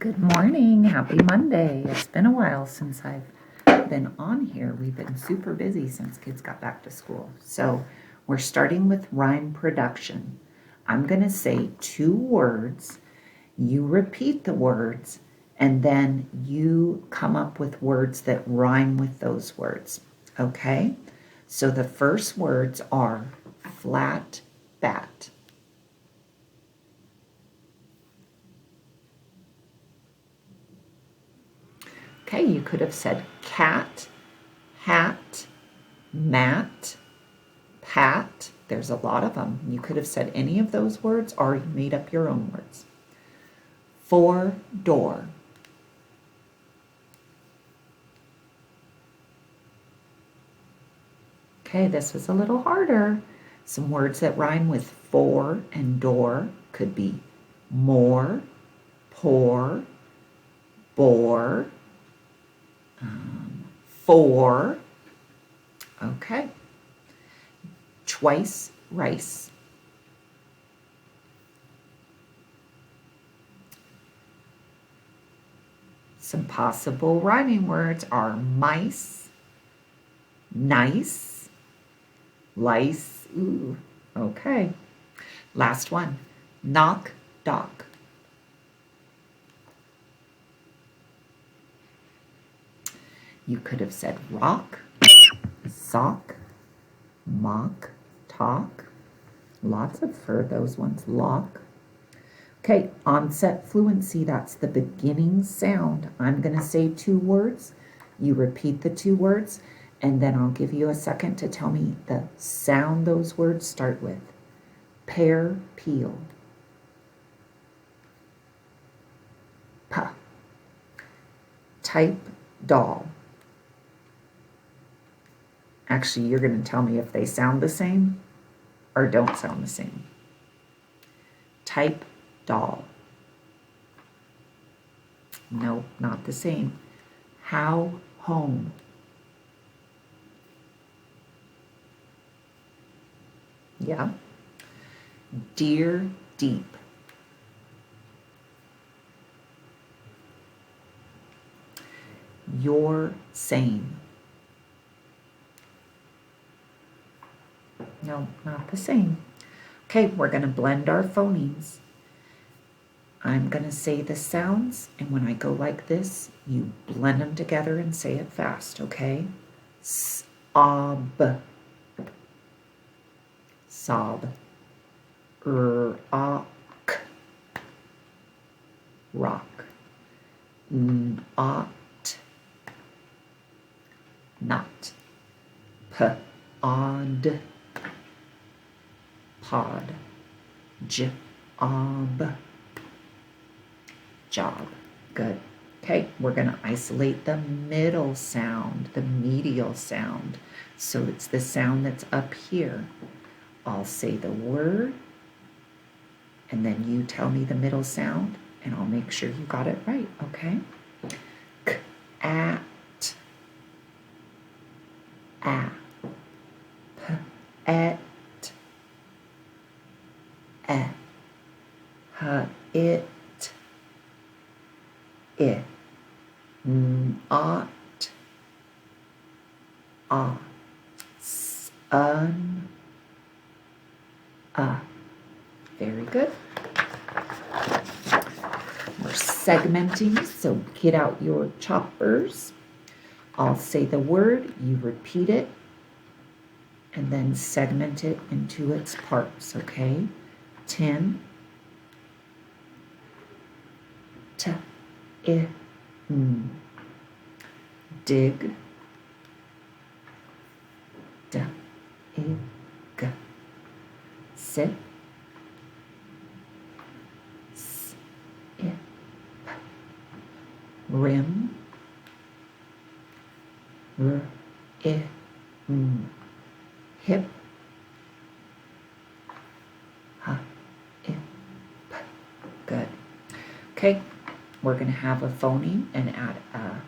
Good morning. Happy Monday. It's been a while since I've been on here. We've been super busy since kids got back to school. So we're starting with rhyme production. I'm going to say 2 words. You repeat the words, and then you come up with words that rhyme with those words. Okay? So the first words are flat bat. Okay, you could have said cat, hat, mat, pat. There's a lot of them. You could have said any of those words, or you made up your own words. 4 door. Okay, this was a little harder. Some words that rhyme with for and door could be more, pour, bore, for. Okay. Twice rice. Some possible rhyming words are mice, nice, lice. Ooh, okay. Last one. Knock, dock. You could have said rock, sock, mock, talk. Lots of for those ones. Lock. Okay, onset fluency, that's the beginning sound. I'm going to say 2 words. You repeat the 2 words, and then I'll give you a second to tell me the sound those words start with. Pear, peel. P. Type, doll. Actually, you're going to tell me if they sound the same or don't sound the same. Type, doll. No, not the same. How, home. Yeah. Dear, deep. Your same. No, not the same. Okay, we're going to blend our phonemes. I'm going to say the sounds, and when I go like this, you blend them together and say it fast, okay? Sob. Sob. Rock. Rock. Not. Not. Pod. Pod. Job. Job. Good. Okay, we're going to isolate the middle sound, the medial sound. So it's the sound that's up here. I'll say the word, and then you tell me the middle sound, and I'll make sure you got it right, okay? At. Et. It. It. Ought. Un. Very good. We're segmenting, so get out your choppers. I'll say the word, you repeat it, and then segment it into its parts, okay? 10. T. I. Dig. D. I. G. Sit. S. I. P. Rim. R. I. Hip. H. I. P. Good. Okay, we're going to have a phoneme and add a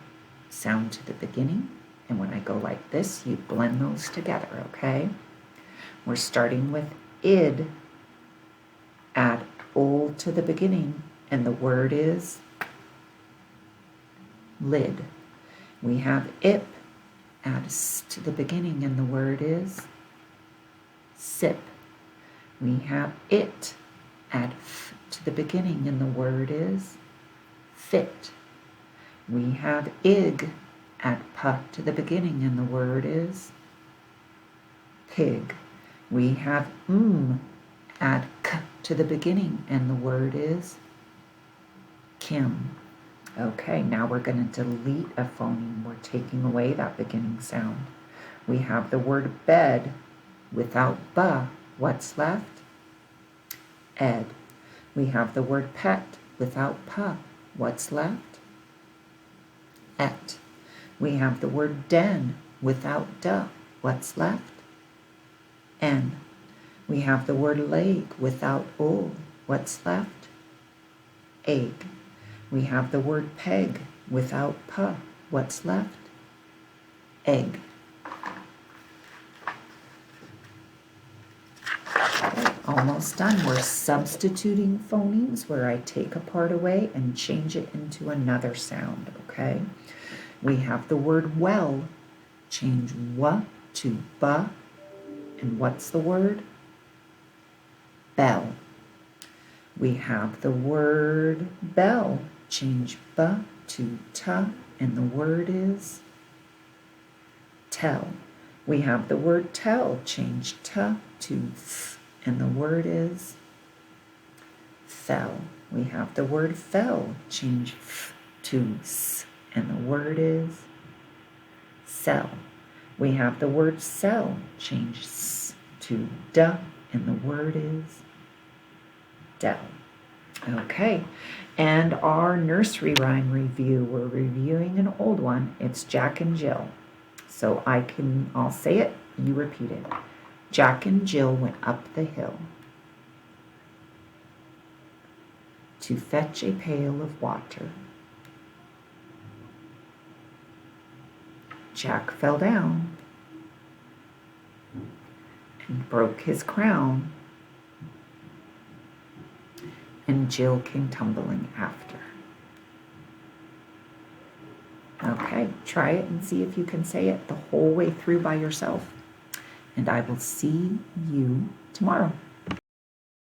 sound to the beginning. And when I go like this, you blend those together, okay? We're starting with id. Add ol to the beginning, and the word is lid. We have ip, add s to the beginning, and the word is sip. We have it, add f to the beginning, and the word is fit. We have ig, add p to the beginning, and the word is pig. We have add k to the beginning, and the word is Kim. Okay, now we're going to delete a phoneme. We're taking away that beginning sound. We have the word bed without b. What's left? Ed. We have the word pet without p. What's left? Et. We have the word den without d. What's left? N. We have the word leg without o. What's left? Egg. We have the word peg without p. What's left? Egg. Okay, almost done. We're substituting phonemes where I take a part away and change it into another sound, okay? We have the word well. Change w to b. And what's the word? Bell. We have the word bell. Change b to t, and the word is tell. We have the word tell. Change t to th, and the word is fell. We have the word fell. Change f to s, and the word is sell. We have the word sell. Change s to d, and the word is dell. Okay, and our nursery rhyme review, we're reviewing an old one. It's Jack and Jill. So I'll say it, you repeat it. Jack and Jill went up the hill to fetch a pail of water. Jack fell down and broke his crown, and Jill came tumbling after. Okay, try it and see if you can say it the whole way through by yourself. And I will see you tomorrow.